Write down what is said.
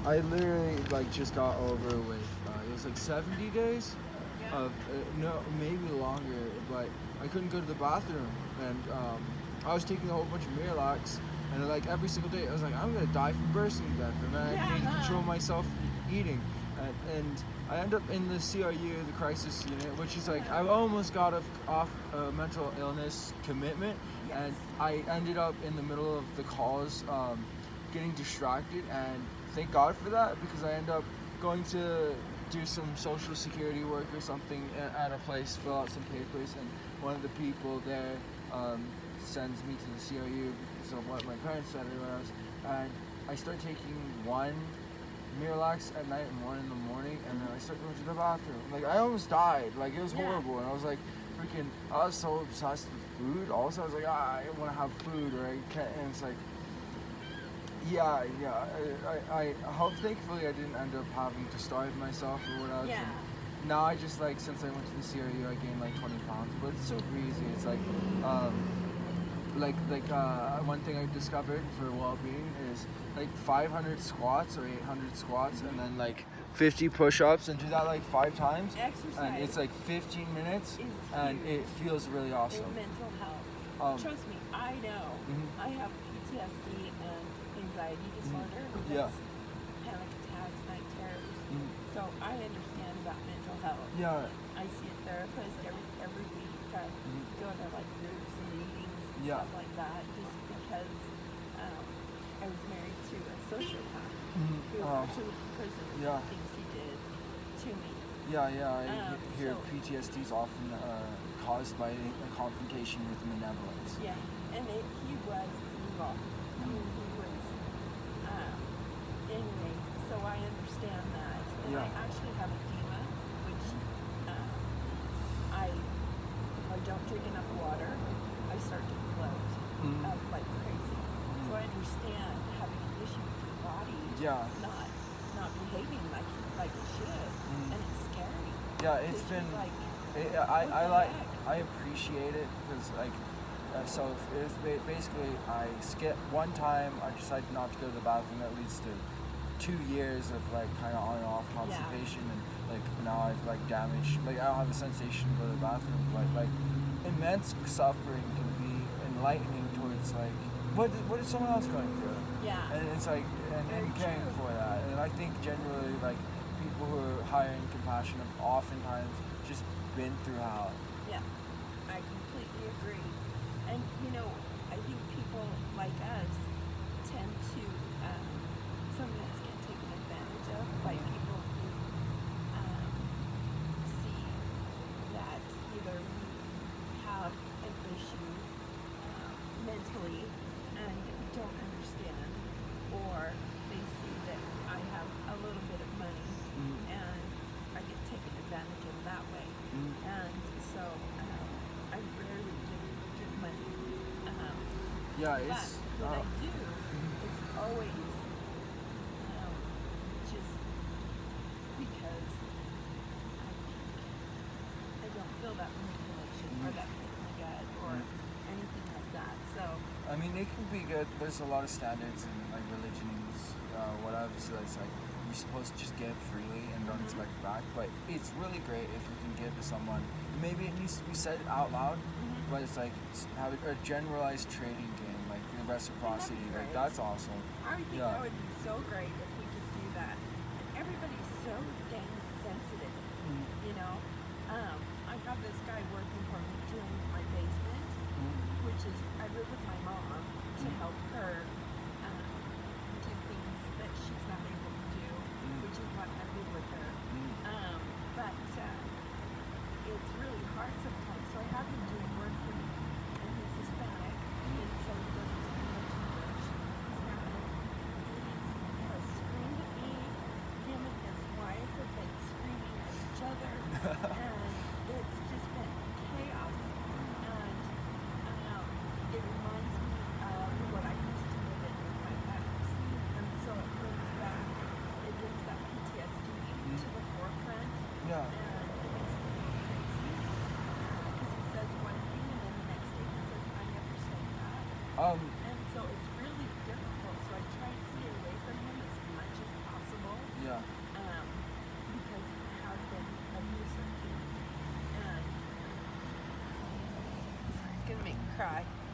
I literally like just got over with. It was like 70 days of no, maybe longer, but I couldn't go to the bathroom, and I was taking a whole bunch of Miralax, and like every single day I was like, I'm gonna die from bursting death, and then I need to control myself eating, and I end up in the CRU, the crisis unit, which is like I almost got off a mental illness commitment, and I ended up in the middle of the calls, getting distracted, and thank God for that, because I end up going to do some social security work or something at a place, fill out some papers, and one of the people there sends me to the CRU because of what my parents said or else, and I start taking one Miralax at night and one in the morning, and then I start going to the bathroom. Like, I almost died. Like, it was horrible, and I was like, freaking, I was so obsessed with food. Also, I was like, I want to have food, or I can't, and it's like, I hope, thankfully, I didn't end up having to starve myself or what else. And now I just, like, since I went to the CRU, I gained like 20 pounds, but it's so easy. It's like, one thing I discovered for well-being is like 500 squats or 800 squats, and then like 50 push-ups, and do that like 5 times. Exercise. And it's like 15 minutes, and it feels really awesome. In mental health. Trust me, I know. I have PTSD and anxiety disorder, that's panic attacks, night terrors. So I understand about mental health. I see a therapist every week. I go to like groups and meetings and stuff like that, just because I was married to a sociopath who actually went to prison for the things he did to me. I hear PTSD is often caused by a confrontation with malevolence. And he was evil. I mean, he was, anyway, so I understand that. And I actually have edema, which if I don't drink enough water, I start to bloat like crazy. So I understand having an issue with your body not behaving like it should, and it's scary. It's been like, I appreciate it, because like so it's basically I skip one time, I decided not to go to the bathroom. That leads to 2 years of like kind of on and off constipation, and like now I've like damaged, like I don't have a sensation to go to the bathroom, but like immense suffering can be enlightening towards like what is someone else going through, and it's like and caring for that. And I think generally like people who are higher in compassion have oftentimes just been through hell. I completely agree. And you know, I think people like us tend to sometimes get taken advantage of by people who see that either we have an issue mentally and don't understand, or they see that I have a little bit of money and I get taken advantage of that way. And so I rarely give money. But when I do, it's always just because I don't feel that manipulation or that pain in the gut or anything like that. So I mean, it can be good. There's a lot of standards in like religions, whatever. So it's like you're supposed to just give freely and don't expect back. But it's really great if you can give to someone. Maybe it needs to be said out loud, but it's like have a generalized trading game, like the reciprocity. Like that's awesome. I think that would be so great if we could do that. And everybody's so dang sensitive, you know. I have this guy working for me doing my basement, which is I live with my mom to help her do things that she's not able to do, which is why I live with her. But it's really hard sometimes. So I have him doing work for me, and he's Hispanic, and so he doesn't speak much English. He has screamed at me. Him and his wife have been screaming at each other, and it's just been chaos. And it reminds me of what I used to live in with my ex, and so it brings that PTSD to the forefront. And it makes me crazy, because he says one thing and then the next day he says, I never said that. And so it's really difficult, so I try to stay away from him as much as possible. gonna make me cry.